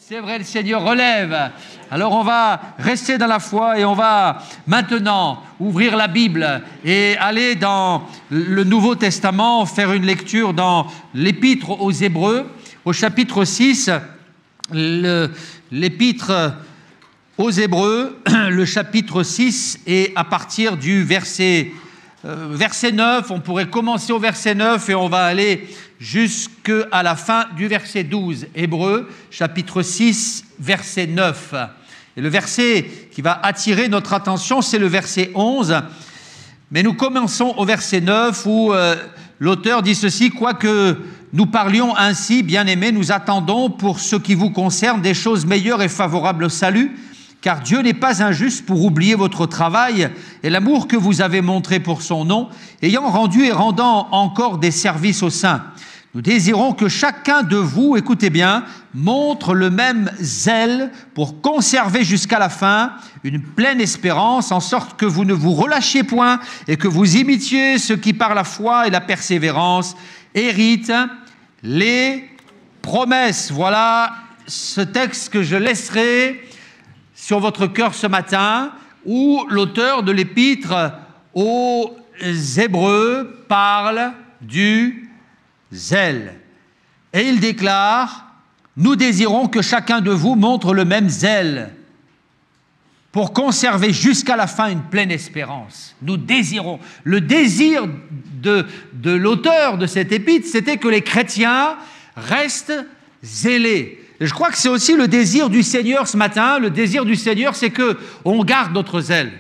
C'est vrai, le Seigneur relève. Alors on va rester dans la foi et on va maintenant ouvrir la Bible et aller dans le Nouveau Testament, faire une lecture dans l'Épître aux Hébreux, au chapitre 6, l'Épître aux Hébreux, le chapitre 6, et à partir du verset 9, on pourrait commencer au verset 9 et on va aller jusqu'à la fin du verset 12. Hébreux, chapitre 6, verset 9. Et le verset qui va attirer notre attention, c'est le verset 11. Mais nous commençons au verset 9 où l'auteur dit ceci: « Quoique nous parlions ainsi, bien-aimés, nous attendons pour ce qui vous concerne des choses meilleures et favorables au salut, car Dieu n'est pas injuste pour oublier votre travail et l'amour que vous avez montré pour son nom, ayant rendu et rendant encore des services aux saints. Nous désirons que chacun de vous, écoutez bien, montre le même zèle pour conserver jusqu'à la fin une pleine espérance, en sorte que vous ne vous relâchiez point et que vous imitiez ceux qui, par la foi et la persévérance, héritent les promesses. » Voilà ce texte que je laisserai sur votre cœur ce matin, où l'auteur de l'Épître aux Hébreux parle du zèle. Et il déclare: « Nous désirons que chacun de vous montre le même zèle pour conserver jusqu'à la fin une pleine espérance. » Nous désirons. Le désir de l'auteur de cette épître, c'était que les chrétiens restent zélés. Et je crois que c'est aussi le désir du Seigneur ce matin. Le désir du Seigneur, c'est qu'on garde notre zèle.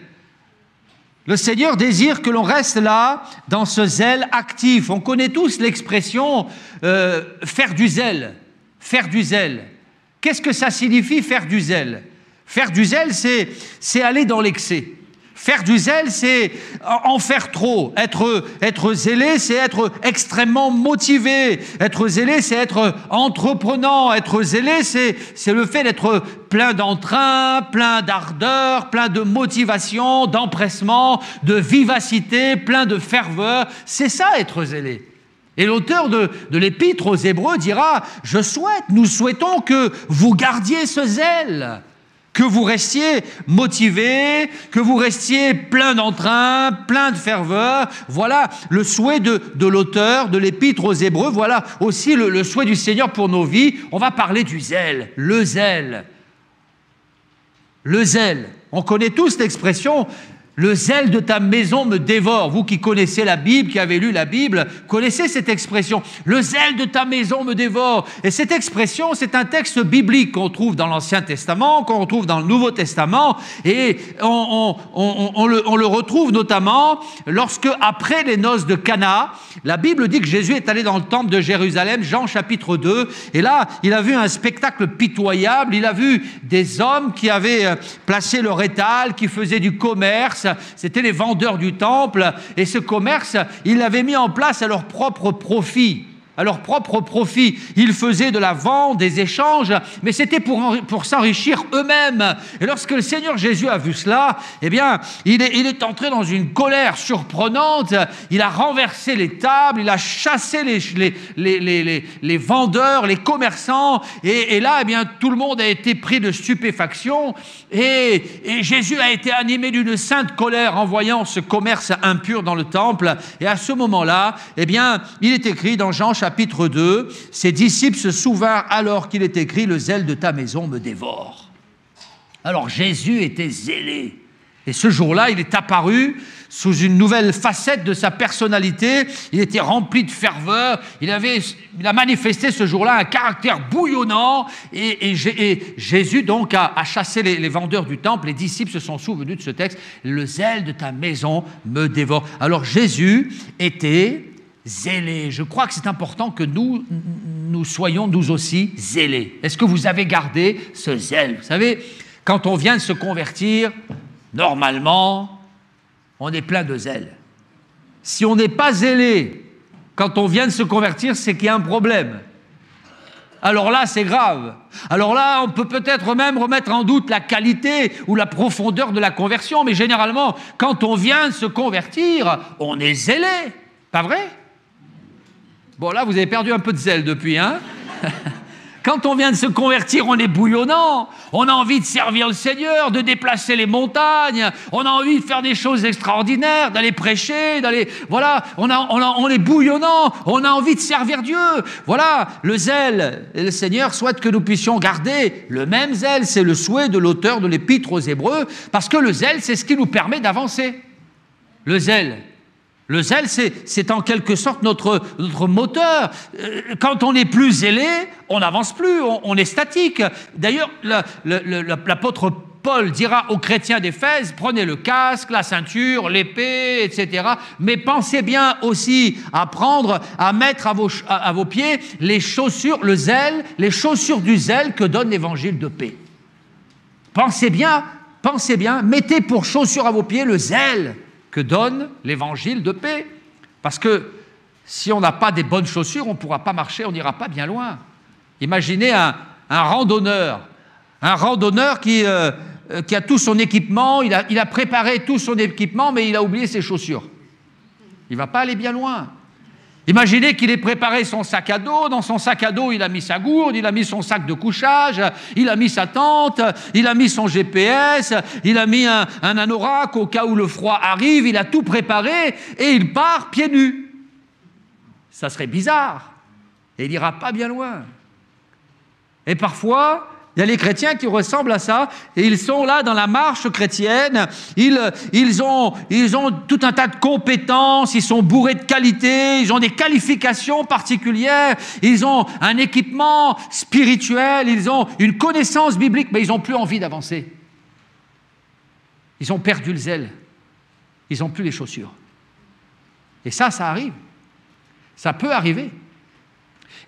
Le Seigneur désire que l'on reste là, dans ce zèle actif. On connaît tous l'expression faire du zèle. Faire du zèle. Qu'est-ce que ça signifie, faire du zèle? Faire du zèle, c'est aller dans l'excès. Faire du zèle, c'est en faire trop. Être zélé, c'est être extrêmement motivé. Être zélé, c'est être entreprenant. Être zélé, c'est le fait d'être plein d'entrain, plein d'ardeur, plein de motivation, d'empressement, de vivacité, plein de ferveur. C'est ça, être zélé. Et l'auteur de l'Épître aux Hébreux dira: « nous souhaitons que vous gardiez ce zèle. » Que vous restiez motivé, que vous restiez plein d'entrain, plein de ferveur. Voilà le souhait de l'auteur de l'Épître aux Hébreux. Voilà aussi le souhait du Seigneur pour nos vies. On va parler du zèle, le zèle. Le zèle. On connaît tous l'expression: le zèle de ta maison me dévore. Vous qui connaissez la Bible, qui avez lu la Bible, connaissez cette expression. Le zèle de ta maison me dévore. Et cette expression, c'est un texte biblique qu'on trouve dans l'Ancien Testament, qu'on retrouve dans le Nouveau Testament. Et on le retrouve notamment lorsque, après les noces de Cana, la Bible dit que Jésus est allé dans le temple de Jérusalem, Jean chapitre 2. Et là, il a vu un spectacle pitoyable. Il a vu des hommes qui avaient placé leur étal, qui faisaient du commerce. C'était les vendeurs du temple, et ce commerce, ils l'avaient mis en place à leur propre profit. À leur propre profit. Ils faisaient de la vente, des échanges, mais c'était pour s'enrichir eux-mêmes. Et lorsque le Seigneur Jésus a vu cela, eh bien, il est entré dans une colère surprenante. Il a renversé les tables, il a chassé les vendeurs, les commerçants, et là, eh bien, tout le monde a été pris de stupéfaction, et Jésus a été animé d'une sainte colère en voyant ce commerce impur dans le temple. Et à ce moment-là, eh bien, il est écrit dans Jean chapitre 2, « Ses disciples se souvinrent alors qu'il est écrit: le zèle de ta maison me dévore. » Alors Jésus était zélé. Et ce jour-là, il est apparu sous une nouvelle facette de sa personnalité. Il était rempli de ferveur. Il a manifesté ce jour-là un caractère bouillonnant. Et Jésus donc a chassé les vendeurs du temple. Les disciples se sont souvenus de ce texte. « Le zèle de ta maison me dévore. » Alors Jésus était zélé. Je crois que c'est important que nous soyons nous aussi zélés. Est-ce que vous avez gardé ce zèle? Vous savez, quand on vient de se convertir, normalement, on est plein de zèle. Si on n'est pas zélé quand on vient de se convertir, c'est qu'il y a un problème. Alors là, c'est grave. Alors là, on peut peut-être même remettre en doute la qualité ou la profondeur de la conversion, mais généralement, quand on vient de se convertir, on est zélé. Pas vrai? Bon, là, vous avez perdu un peu de zèle depuis, hein? Quand on vient de se convertir, on est bouillonnant. On a envie de servir le Seigneur, de déplacer les montagnes. On a envie de faire des choses extraordinaires, d'aller prêcher, d'aller... Voilà, on est bouillonnant. On a envie de servir Dieu. Voilà, le zèle. Et le Seigneur souhaite que nous puissions garder le même zèle. C'est le souhait de l'auteur de l'Épître aux Hébreux, parce que le zèle, c'est ce qui nous permet d'avancer. Le zèle. Le zèle, c'est en quelque sorte notre moteur. Quand on n'est plus zélé, on n'avance plus, on est statique. D'ailleurs, l'apôtre Paul dira aux chrétiens d'Éphèse, prenez le casque, la ceinture, l'épée, etc. Mais pensez bien aussi à mettre à vos pieds les chaussures, le zèle, les chaussures du zèle que donne l'évangile de paix. Pensez bien, mettez pour chaussure à vos pieds le zèle que donne l'évangile de paix. Parce que si on n'a pas des bonnes chaussures, on ne pourra pas marcher, on n'ira pas bien loin. Imaginez un randonneur qui a tout son équipement, il a préparé tout son équipement, mais il a oublié ses chaussures. Il ne va pas aller bien loin. Imaginez qu'il ait préparé son sac à dos. Dans son sac à dos, il a mis sa gourde, il a mis son sac de couchage, il a mis sa tente, il a mis son GPS, il a mis un anorak au cas où le froid arrive, il a tout préparé et il part pieds nus. Ça serait bizarre et il n'ira pas bien loin. Et parfois, il y a les chrétiens qui ressemblent à ça, et ils sont là dans la marche chrétienne, ils ont tout un tas de compétences, ils sont bourrés de qualités, ils ont des qualifications particulières, ils ont un équipement spirituel, ils ont une connaissance biblique, mais ils n'ont plus envie d'avancer. Ils ont perdu le zèle, ils n'ont plus les chaussures. Et ça arrive. Ça peut arriver.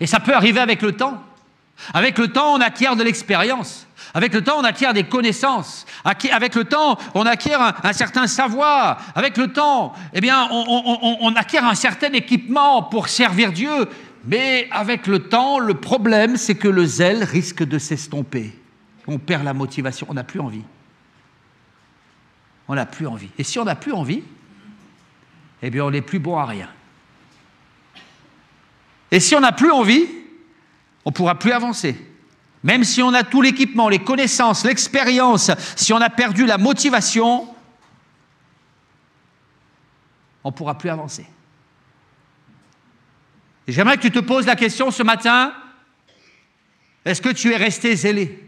Et ça peut arriver avec le temps. Avec le temps, on acquiert de l'expérience. Avec le temps, on acquiert des connaissances. Avec le temps, on acquiert un certain savoir. Avec le temps, eh bien, on acquiert un certain équipement pour servir Dieu. Mais avec le temps, le problème, c'est que le zèle risque de s'estomper. On perd la motivation, on n'a plus envie. On n'a plus envie. Et si on n'a plus envie, eh bien, on n'est plus bon à rien. Et si on n'a plus envie, on ne pourra plus avancer. Même si on a tout l'équipement, les connaissances, l'expérience, si on a perdu la motivation, on ne pourra plus avancer. Et j'aimerais que tu te poses la question ce matin, est-ce que tu es resté zélé?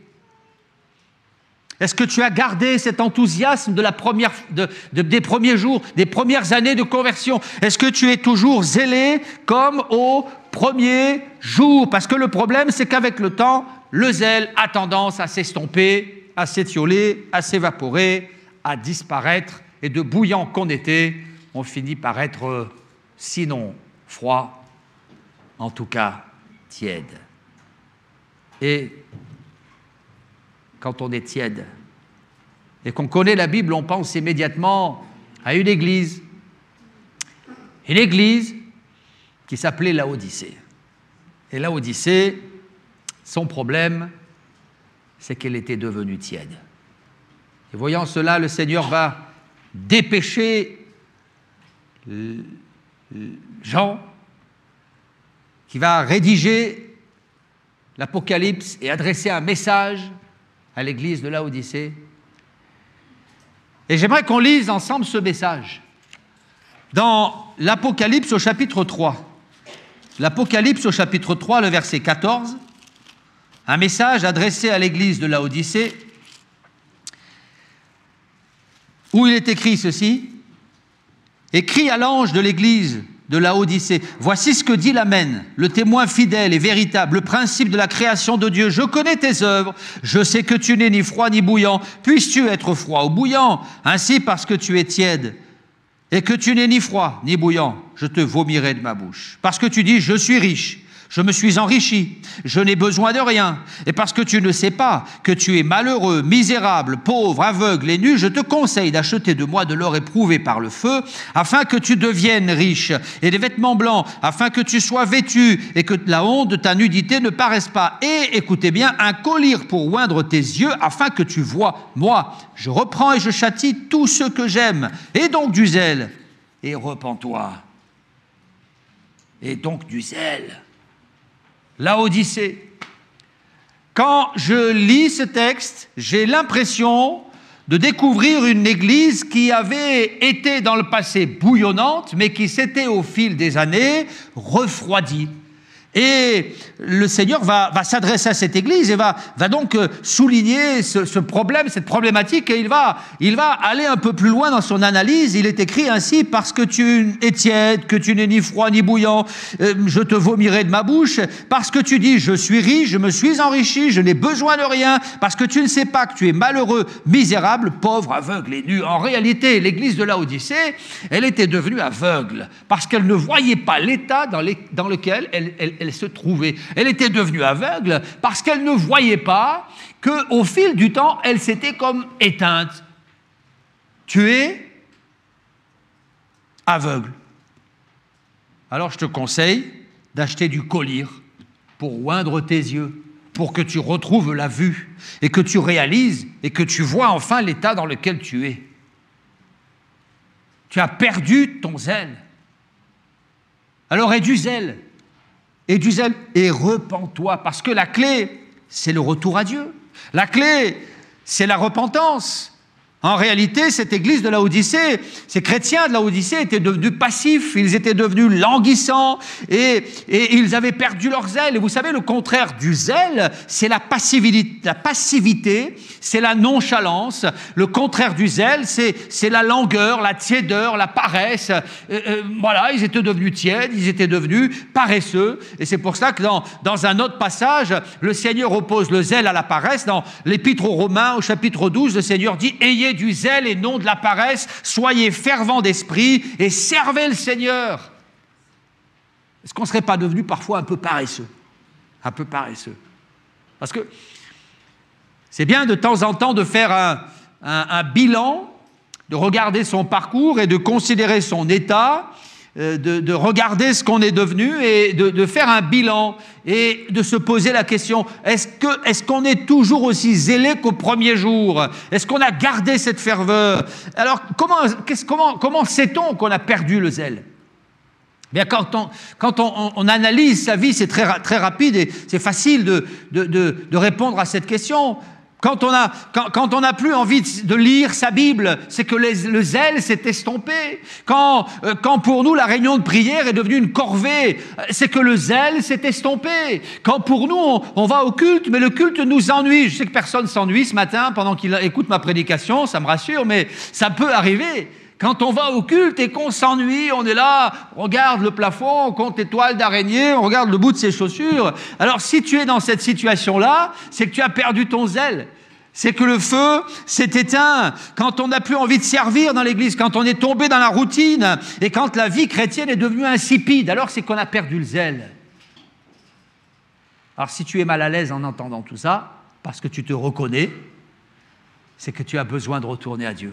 Est-ce que tu as gardé cet enthousiasme des premiers jours, des premières années de conversion? Est-ce que tu es toujours zélé comme au premier jour? Parce que le problème, c'est qu'avec le temps, le zèle a tendance à s'estomper, à s'étioler, à s'évaporer, à disparaître. Et de bouillant qu'on était, on finit par être, sinon froid, en tout cas tiède. Et quand on est tiède et qu'on connaît la Bible, on pense immédiatement à une église qui s'appelait Laodicée. Et Laodicée, son problème, c'est qu'elle était devenue tiède. Et voyant cela, le Seigneur va dépêcher Jean, qui va rédiger l'Apocalypse et adresser un message à l'église de Laodicée. Et j'aimerais qu'on lise ensemble ce message dans l'Apocalypse au chapitre 3. L'Apocalypse au chapitre 3, le verset 14, un message adressé à l'église de Laodicée, où il est écrit ceci: « Écrit à l'ange de l'église de Laodicée, voici ce que dit l'Amen, le témoin fidèle et véritable, le principe de la création de Dieu. Je connais tes œuvres, je sais que tu n'es ni froid ni bouillant. Puisses-tu être froid ou bouillant? Ainsi, parce que tu es tiède et que tu n'es ni froid ni bouillant, je te vomirai de ma bouche. Parce que tu dis, je suis riche, je me suis enrichi, je n'ai besoin de rien. Et parce que tu ne sais pas que tu es malheureux, misérable, pauvre, aveugle et nu, je te conseille d'acheter de moi de l'or éprouvé par le feu, afin que tu deviennes riche, et des vêtements blancs, afin que tu sois vêtu, et que la honte de ta nudité ne paraisse pas. Et, écoutez bien, un collier pour oindre tes yeux, afin que tu vois. Moi, je reprends et je châtie tous ceux que j'aime. Et donc du zèle, et repens-toi. Et donc du zèle. Laodicée, quand je lis ce texte, j'ai l'impression de découvrir une église qui avait été dans le passé bouillonnante, mais qui s'était au fil des années refroidie. Et le Seigneur va s'adresser à cette église et va donc souligner ce problème, cette problématique, et il va aller un peu plus loin dans son analyse. Il est écrit ainsi: parce que tu es tiède, que tu n'es ni froid ni bouillant, je te vomirai de ma bouche. Parce que tu dis: je suis riche, je me suis enrichi, je n'ai besoin de rien. Parce que tu ne sais pas que tu es malheureux, misérable, pauvre, aveugle et nu. En réalité, l'église de Laodicée, elle était devenue aveugle parce qu'elle ne voyait pas l'état dans lequel elle se trouvait. Elle était devenue aveugle parce qu'elle ne voyait pas qu'au fil du temps, elle s'était comme éteinte. Tu es aveugle. Alors je te conseille d'acheter du collyre pour oindre tes yeux, pour que tu retrouves la vue et que tu réalises et que tu vois enfin l'état dans lequel tu es. Tu as perdu ton zèle. Alors aie du zèle. Et du zèle, et repens-toi, parce que la clé, c'est le retour à Dieu. La clé, c'est la repentance. En réalité, cette église de Laodicée, ces chrétiens de Laodicée étaient devenus passifs, ils étaient devenus languissants et ils avaient perdu leur zèle. Et vous savez, le contraire du zèle, c'est la passivité, c'est la nonchalance. Le contraire du zèle, c'est la langueur, la tiédeur, la paresse. Voilà, ils étaient devenus tièdes, ils étaient devenus paresseux. Et c'est pour ça que dans un autre passage, le Seigneur oppose le zèle à la paresse. Dans l'Épître aux Romains, au chapitre 12, le Seigneur dit: ayez du zèle et non de la paresse, soyez fervents d'esprit et servez le Seigneur. Est-ce qu'on ne serait pas devenu parfois un peu paresseux? Un peu paresseux. Parce que c'est bien de temps en temps de faire un bilan, de regarder son parcours et de considérer son état, de regarder ce qu'on est devenu et de faire un bilan et de se poser la question: est-ce qu'on est toujours aussi zélé qu'au premier jour? Est-ce qu'on a gardé cette ferveur? Alors comment sait-on qu'on a perdu le zèle? Bien, quand on analyse sa vie, c'est très rapide et c'est facile de répondre à cette question. Quand on n'a plus envie de lire sa Bible, c'est que le zèle s'est estompé. Quand pour nous la réunion de prière est devenue une corvée, c'est que le zèle s'est estompé. Quand pour nous on va au culte, mais le culte nous ennuie. Je sais que personne s'ennuie ce matin pendant qu'il écoute ma prédication, ça me rassure, mais ça peut arriver. Quand on va au culte et qu'on s'ennuie, on est là, on regarde le plafond, on compte les toiles d'araignée, on regarde le bout de ses chaussures. Alors si tu es dans cette situation-là, c'est que tu as perdu ton zèle. C'est que le feu s'est éteint. Quand on n'a plus envie de servir dans l'église, quand on est tombé dans la routine et quand la vie chrétienne est devenue insipide, alors c'est qu'on a perdu le zèle. Alors si tu es mal à l'aise en entendant tout ça, parce que tu te reconnais, c'est que tu as besoin de retourner à Dieu.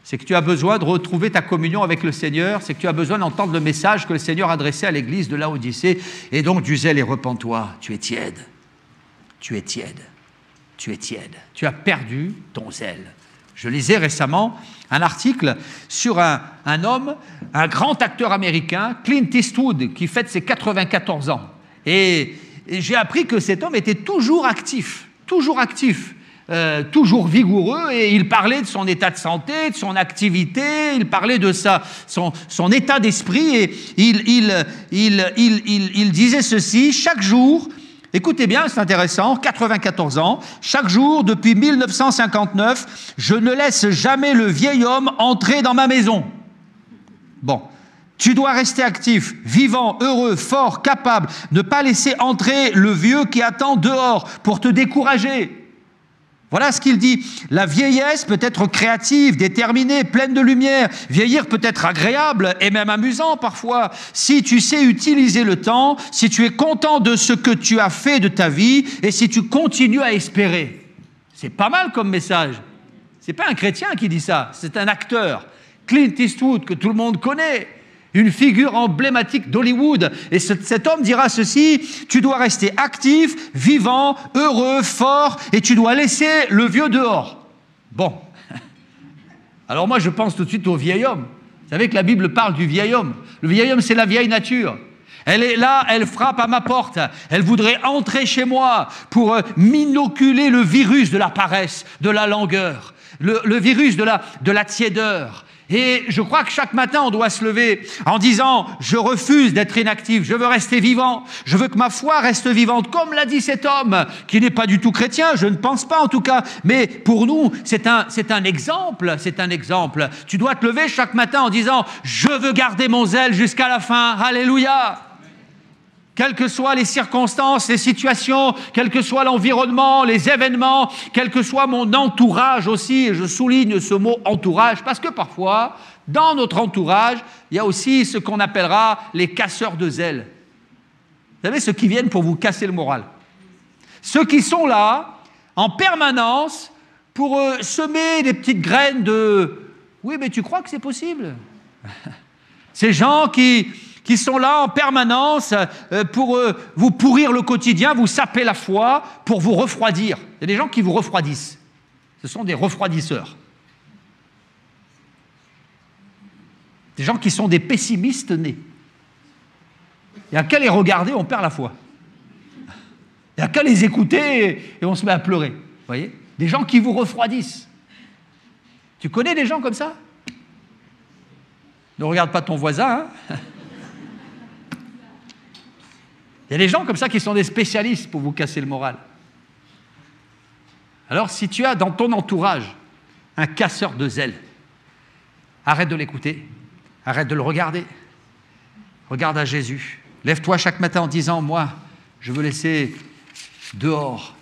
C'est que tu as besoin de retrouver ta communion avec le Seigneur, c'est que tu as besoin d'entendre le message que le Seigneur adressait à l'église de Laodicée, et donc du zèle et repens-toi. Tu es tiède, tu es tiède, tu es tiède, tu as perdu ton zèle. Je lisais récemment un article sur un homme, un grand acteur américain, Clint Eastwood, qui fête ses 94 ans. Et j'ai appris que cet homme était toujours actif, toujours vigoureux, et il parlait de son état de santé, de son activité, il parlait de son état d'esprit, et il disait ceci: chaque jour, écoutez bien, c'est intéressant, 94 ans, chaque jour depuis 1959, je ne laisse jamais le vieil homme entrer dans ma maison. Bon. Tu dois rester actif, vivant, heureux, fort, capable, ne pas laisser entrer le vieux qui attend dehors pour te décourager. Voilà ce qu'il dit. La vieillesse peut être créative, déterminée, pleine de lumière. Vieillir peut être agréable et même amusant parfois. Si tu sais utiliser le temps, si tu es content de ce que tu as fait de ta vie et si tu continues à espérer. C'est pas mal comme message. C'est pas un chrétien qui dit ça, c'est un acteur. Clint Eastwood, que tout le monde connaît. Une figure emblématique d'Hollywood. Et cet homme dira ceci: tu dois rester actif, vivant, heureux, fort, et tu dois laisser le vieux dehors. Bon. Alors moi, je pense tout de suite au vieil homme. Vous savez que la Bible parle du vieil homme. Le vieil homme, c'est la vieille nature. Elle est là, elle frappe à ma porte. Elle voudrait entrer chez moi pour m'inoculer le virus de la paresse, de la langueur, le virus de la tiédeur. Et je crois que chaque matin, on doit se lever en disant « Je refuse d'être inactif, je veux rester vivant, je veux que ma foi reste vivante », comme l'a dit cet homme, qui n'est pas du tout chrétien, je ne pense pas en tout cas, mais pour nous, c'est un exemple, c'est un exemple. Tu dois te lever chaque matin en disant « Je veux garder mon zèle jusqu'à la fin, alléluia ». Quelles que soient les circonstances, les situations, quel que soit l'environnement, les événements, quel que soit mon entourage aussi, et je souligne ce mot entourage, parce que parfois, dans notre entourage, il y a aussi ce qu'on appellera les casseurs de zèle. Vous savez, ceux qui viennent pour vous casser le moral. Ceux qui sont là, en permanence, pour semer des petites graines de « Oui, mais tu crois que c'est possible ?» Ces gens qui sont là en permanence pour vous pourrir le quotidien, vous saper la foi, pour vous refroidir. Il y a des gens qui vous refroidissent. Ce sont des refroidisseurs. Des gens qui sont des pessimistes nés. Il n'y a qu'à les regarder, on perd la foi. Il n'y a qu'à les écouter et on se met à pleurer. Vous voyez ? Des gens qui vous refroidissent. Tu connais des gens comme ça ? Ne regarde pas ton voisin, hein ? Il y a des gens comme ça qui sont des spécialistes pour vous casser le moral. Alors, si tu as dans ton entourage un casseur de zèle, arrête de l'écouter, arrête de le regarder. Regarde à Jésus. Lève-toi chaque matin en disant « Moi, je veux laisser dehors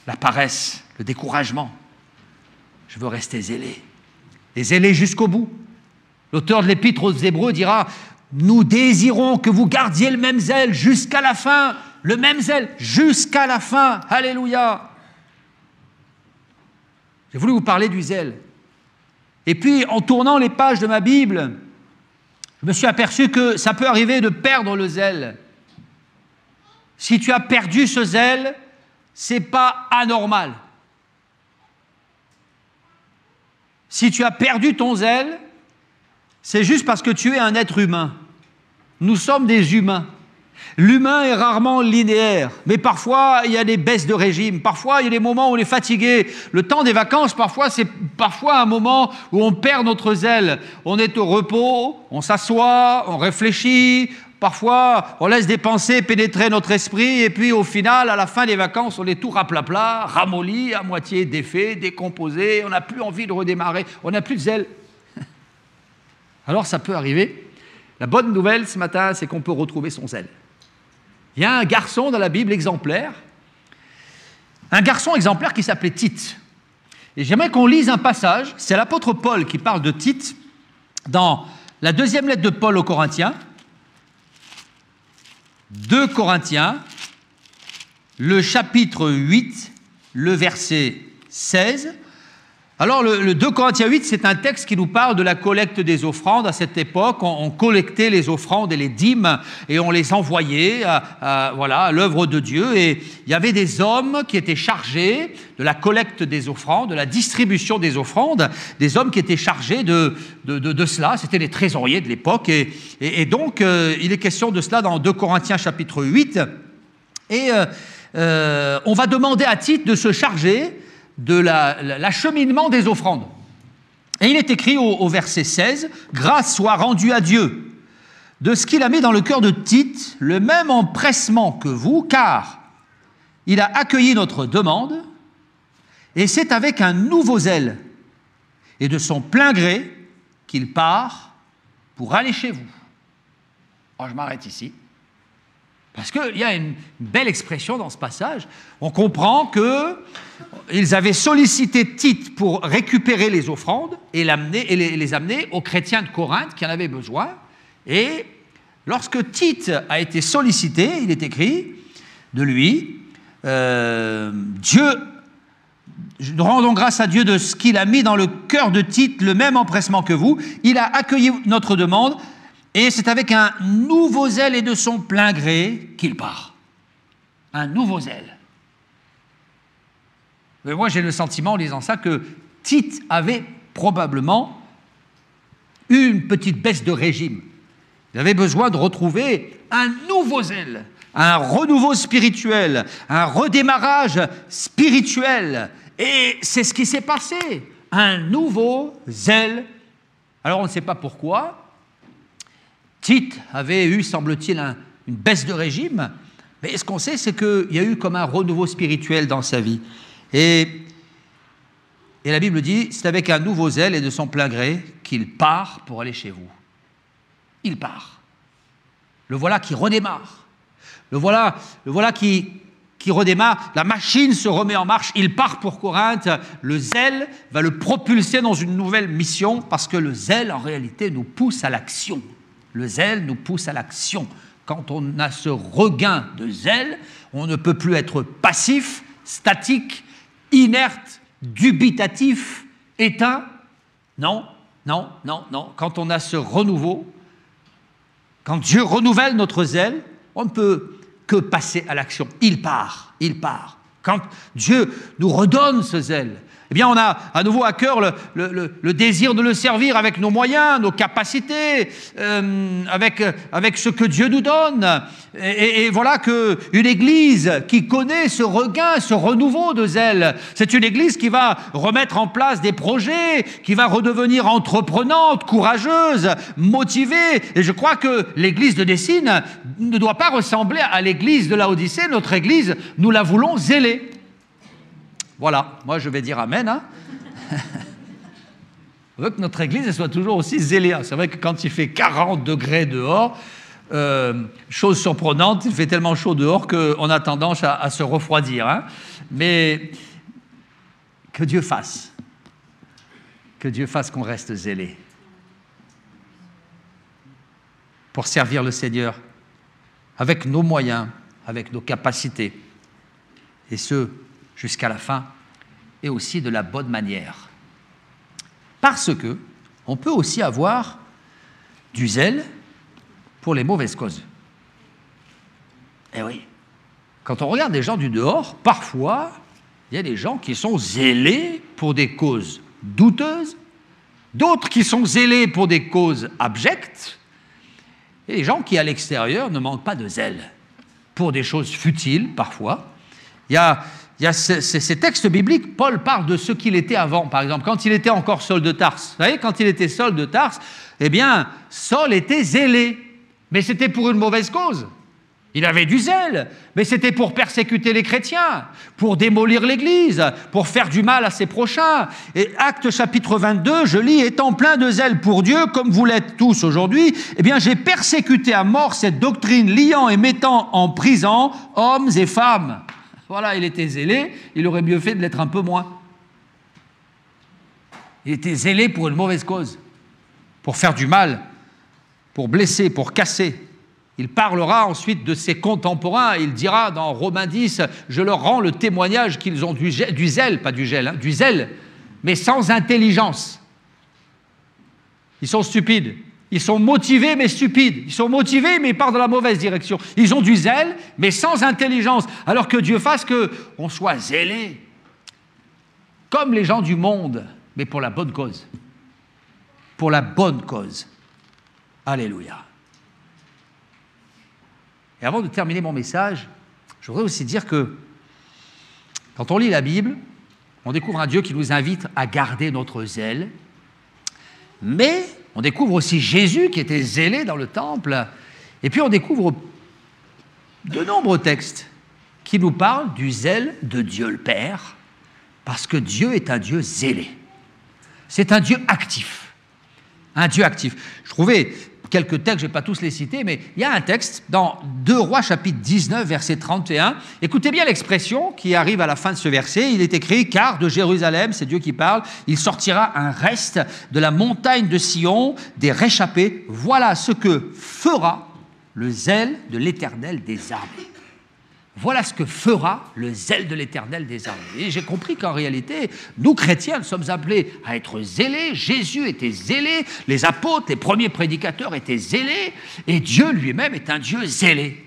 la paresse, le découragement. Je veux rester zélé. Et zélé jusqu'au bout. » L'auteur de l'Épître aux Hébreux dira « Nous désirons que vous gardiez le même zèle jusqu'à la fin. » Le même zèle jusqu'à la fin. Alléluia. J'ai voulu vous parler du zèle. Et puis, en tournant les pages de ma Bible, je me suis aperçu que ça peut arriver de perdre le zèle. Si tu as perdu ce zèle, c'est pas anormal. Si tu as perdu ton zèle, c'est juste parce que tu es un être humain. Nous sommes des humains. L'humain est rarement linéaire, mais parfois il y a des baisses de régime, parfois il y a des moments où on est fatigué. Le temps des vacances, parfois, c'est un moment où on perd notre zèle. On est au repos, on s'assoit, on réfléchit, parfois on laisse des pensées pénétrer notre esprit, et puis au final, à la fin des vacances, on est tout raplapla, ramolli, à moitié défait, décomposé, on n'a plus envie de redémarrer, on n'a plus de zèle. Alors ça peut arriver. La bonne nouvelle ce matin, c'est qu'on peut retrouver son zèle. Il y a un garçon dans la Bible exemplaire, un garçon exemplaire qui s'appelait Tite. Et j'aimerais qu'on lise un passage, c'est l'apôtre Paul qui parle de Tite dans la deuxième lettre de Paul aux Corinthiens, 2 Corinthiens, le chapitre 8, le verset 16. Alors, le 2 Corinthiens 8, c'est un texte qui nous parle de la collecte des offrandes. À cette époque, on collectait les offrandes et les dîmes et on les envoyait à l'œuvre de Dieu. Et il y avait des hommes qui étaient chargés de la collecte des offrandes, de la distribution des offrandes, des hommes qui étaient chargés de cela. C'était les trésoriers de l'époque. Et donc, il est question de cela dans 2 Corinthiens chapitre 8. Et on va demander à Tite de se charger de l'acheminement des offrandes. Et il est écrit au verset 16, « Grâce soit rendue à Dieu de ce qu'il a mis dans le cœur de Tite le même empressement que vous, car il a accueilli notre demande, et c'est avec un nouveau zèle et de son plein gré qu'il part pour aller chez vous. » Alors je m'arrête ici. Parce qu'il y a une belle expression dans ce passage. On comprend qu'ils avaient sollicité Tite pour récupérer les offrandes et les amener aux chrétiens de Corinthe qui en avaient besoin. Et lorsque Tite a été sollicité, il est écrit de lui, nous rendons grâce à Dieu de ce qu'il a mis dans le cœur de Tite le même empressement que vous. Il a accueilli notre demande. Et c'est avec un nouveau zèle et de son plein gré qu'il part. Un nouveau zèle. Mais moi, j'ai le sentiment, en lisant ça, que Tite avait probablement eu une petite baisse de régime. Il avait besoin de retrouver un nouveau zèle, un renouveau spirituel, un redémarrage spirituel. Et c'est ce qui s'est passé, un nouveau zèle. Alors on ne sait pas pourquoi. Tite avait eu, semble-t-il, une baisse de régime, mais ce qu'on sait, c'est qu'il y a eu comme un renouveau spirituel dans sa vie. Et la Bible dit, c'est avec un nouveau zèle et de son plein gré qu'il part pour aller chez vous. Il part. Le voilà qui redémarre. Le voilà qui redémarre. La machine se remet en marche. Il part pour Corinthe. Le zèle va le propulser dans une nouvelle mission parce que le zèle, en réalité, nous pousse à l'action. Le zèle nous pousse à l'action. Quand on a ce regain de zèle, on ne peut plus être passif, statique, inerte, dubitatif, éteint. Non. Quand on a ce renouveau, quand Dieu renouvelle notre zèle, on ne peut que passer à l'action. Il part. Quand Dieu nous redonne ce zèle, eh bien on a à nouveau à cœur le désir de le servir avec nos moyens, nos capacités, avec ce que Dieu nous donne. Et voilà qu'une église qui connaît ce regain, ce renouveau de zèle, c'est une église qui va remettre en place des projets, qui va redevenir entreprenante, courageuse, motivée. Et je crois que l'église de Dessines ne doit pas ressembler à l'église de Laodicée. Notre église, nous la voulons zélée. Voilà, moi je vais dire amen. Hein. On veut que notre église soit toujours aussi zélée. C'est vrai que quand il fait 40 degrés dehors, chose surprenante, il fait tellement chaud dehors qu'on a tendance à se refroidir. Hein. Mais que Dieu fasse qu'on reste zélé pour servir le Seigneur avec nos moyens, avec nos capacités, et ce, jusqu'à la fin, et aussi de la bonne manière. Parce que on peut aussi avoir du zèle pour les mauvaises causes. Eh oui, quand on regarde les gens du dehors, parfois, il y a des gens qui sont zélés pour des causes douteuses, d'autres qui sont zélés pour des causes abjectes, et des gens qui, à l'extérieur, ne manquent pas de zèle pour des choses futiles, parfois. Il y a ces textes bibliques, Paul parle de ce qu'il était avant, par exemple, quand il était encore Saul de Tarse. Vous savez, quand il était Saul de Tarse, eh bien, Saul était zélé, mais c'était pour une mauvaise cause. Il avait du zèle, mais c'était pour persécuter les chrétiens, pour démolir l'Église, pour faire du mal à ses prochains. Et Actes chapitre 22, je lis, « Étant plein de zèle pour Dieu, comme vous l'êtes tous aujourd'hui, eh bien, j'ai persécuté à mort cette doctrine, liant et mettant en prison hommes et femmes. » Voilà, il était zélé, il aurait mieux fait de l'être un peu moins. Il était zélé pour une mauvaise cause, pour faire du mal, pour blesser, pour casser. Il parlera ensuite de ses contemporains, il dira dans Romains 10, « Je leur rends le témoignage qu'ils ont du zèle, pas du gel, hein, du zèle, mais sans intelligence. » Ils sont stupides. Ils sont motivés, mais stupides. Ils sont motivés, mais ils partent dans la mauvaise direction. Ils ont du zèle, mais sans intelligence. Alors que Dieu fasse qu'on soit zélé, comme les gens du monde, mais pour la bonne cause. Pour la bonne cause. Alléluia. Et avant de terminer mon message, je voudrais aussi dire que quand on lit la Bible, on découvre un Dieu qui nous invite à garder notre zèle, mais on découvre aussi Jésus qui était zélé dans le temple. Et puis on découvre de nombreux textes qui nous parlent du zèle de Dieu le Père, parce que Dieu est un Dieu zélé. C'est un Dieu actif. Un Dieu actif. Je trouvais quelques textes, je ne vais pas tous les citer, mais il y a un texte dans 2 Rois chapitre 19, verset 31. Écoutez bien l'expression qui arrive à la fin de ce verset. Il est écrit « Car de Jérusalem, c'est Dieu qui parle, il sortira un reste de la montagne de Sion, des réchappés. Voilà ce que fera le zèle de l'Éternel des armées. » Voilà ce que fera le zèle de l'Éternel des armées. Et j'ai compris qu'en réalité, nous chrétiens, nous sommes appelés à être zélés. Jésus était zélé, les apôtres, les premiers prédicateurs étaient zélés, et Dieu lui-même est un Dieu zélé.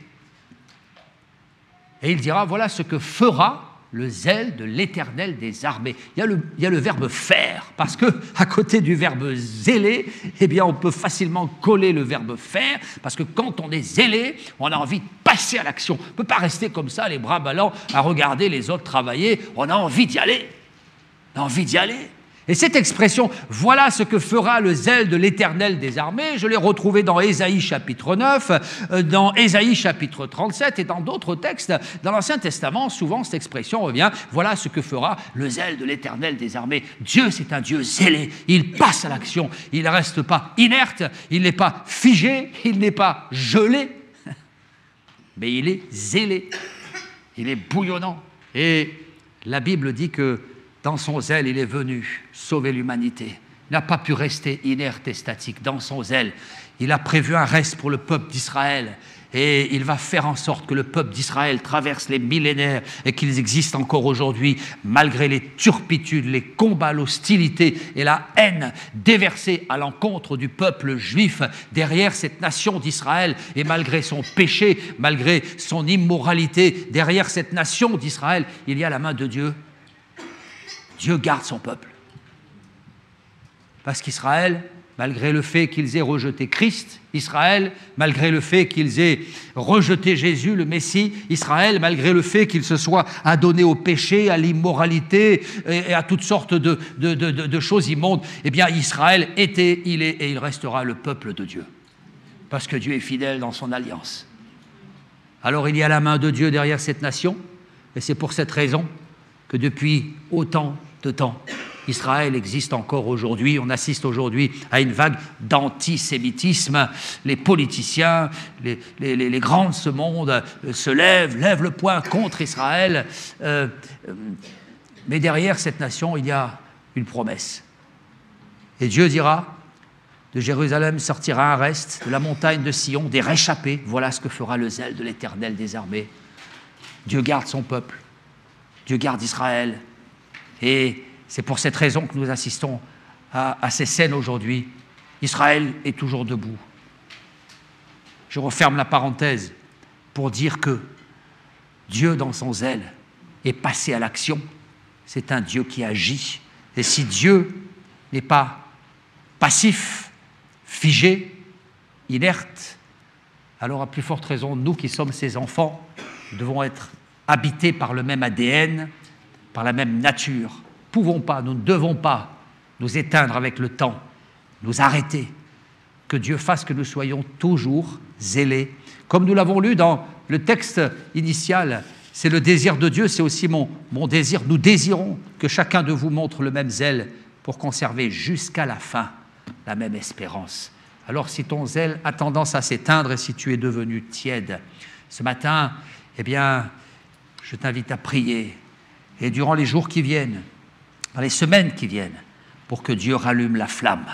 Et il dira, voilà ce que fera le zèle de l'Éternel des armées. Il y a le verbe faire, parce que à côté du verbe zéler, eh bien, on peut facilement coller le verbe faire, parce que quand on est zélé, on a envie de passer à l'action. On ne peut pas rester comme ça, les bras ballants, à regarder les autres travailler. On a envie d'y aller. On a envie d'y aller. Et cette expression, voilà ce que fera le zèle de l'Éternel des armées, je l'ai retrouvée dans Ésaïe chapitre 9, dans Ésaïe chapitre 37 et dans d'autres textes. Dans l'Ancien Testament, souvent cette expression revient, voilà ce que fera le zèle de l'Éternel des armées. Dieu, c'est un Dieu zélé, il passe à l'action, il ne reste pas inerte, il n'est pas figé, il n'est pas gelé, mais il est zélé, il est bouillonnant. Et la Bible dit que dans son zèle, il est venu sauver l'humanité. Il n'a pas pu rester inerte et statique. Dans son zèle, il a prévu un reste pour le peuple d'Israël. Et il va faire en sorte que le peuple d'Israël traverse les millénaires et qu'ils existent encore aujourd'hui, malgré les turpitudes, les combats, l'hostilité et la haine déversée à l'encontre du peuple juif derrière cette nation d'Israël. Et malgré son péché, malgré son immoralité, derrière cette nation d'Israël, il y a la main de Dieu. Dieu garde son peuple. Parce qu'Israël, malgré le fait qu'ils aient rejeté Christ, Israël, malgré le fait qu'ils aient rejeté Jésus, le Messie, Israël, malgré le fait qu'ils se soient adonnés au péché, à l'immoralité et à toutes sortes de choses immondes, eh bien Israël était, il est et il restera le peuple de Dieu. Parce que Dieu est fidèle dans son alliance. Alors il y a la main de Dieu derrière cette nation, et c'est pour cette raison que depuis autant de temps, Israël existe encore aujourd'hui. On assiste aujourd'hui à une vague d'antisémitisme. Les politiciens, les grands de ce monde se lèvent le poing contre Israël. Mais derrière cette nation, il y a une promesse. Et Dieu dira, de Jérusalem sortira un reste, de la montagne de Sion, des réchappés. Voilà ce que fera le zèle de l'Éternel des armées. Dieu garde son peuple. Dieu garde Israël. Et c'est pour cette raison que nous assistons à ces scènes aujourd'hui. Israël est toujours debout. Je referme la parenthèse pour dire que Dieu, dans son zèle, est passé à l'action. C'est un Dieu qui agit. Et si Dieu n'est pas passif, figé, inerte, alors à plus forte raison, nous qui sommes ses enfants, nous devons être habités par le même ADN, par la même nature. Nous ne devons pas nous éteindre avec le temps, nous arrêter. Que Dieu fasse que nous soyons toujours zélés. Comme nous l'avons lu dans le texte initial, c'est le désir de Dieu, c'est aussi mon désir. Nous désirons que chacun de vous montre le même zèle pour conserver jusqu'à la fin la même espérance. Alors si ton zèle a tendance à s'éteindre et si tu es devenu tiède, ce matin, eh bien, je t'invite à prier. Et durant les jours qui viennent, dans les semaines qui viennent, pour que Dieu rallume la flamme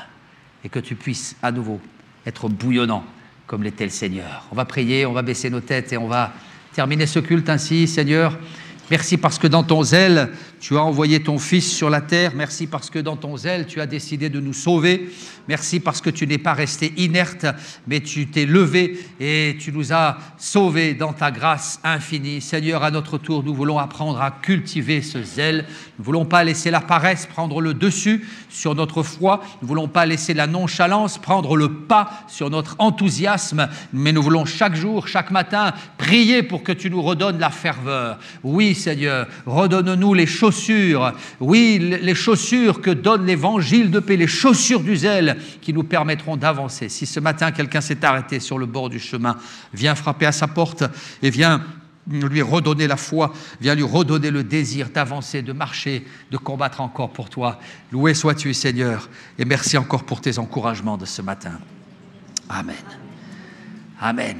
et que tu puisses à nouveau être bouillonnant comme l'était le Seigneur. On va prier, on va baisser nos têtes et on va terminer ce culte ainsi. Seigneur, merci parce que dans ton zèle, tu as envoyé ton Fils sur la terre. Merci parce que dans ton zèle, tu as décidé de nous sauver. Merci parce que tu n'es pas resté inerte, mais tu t'es levé et tu nous as sauvés dans ta grâce infinie. Seigneur, à notre tour, nous voulons apprendre à cultiver ce zèle. Nous ne voulons pas laisser la paresse prendre le dessus sur notre foi. Nous ne voulons pas laisser la nonchalance prendre le pas sur notre enthousiasme, mais nous voulons chaque jour, chaque matin, prier pour que tu nous redonnes la ferveur. Oui, Seigneur, redonne-nous les chaussures, oui, les chaussures que donne l'évangile de paix, les chaussures du zèle qui nous permettront d'avancer. Si ce matin, quelqu'un s'est arrêté sur le bord du chemin, viens frapper à sa porte et viens lui redonner la foi, viens lui redonner le désir d'avancer, de marcher, de combattre encore pour toi. Loué sois-tu, Seigneur, et merci encore pour tes encouragements de ce matin. Amen. Amen.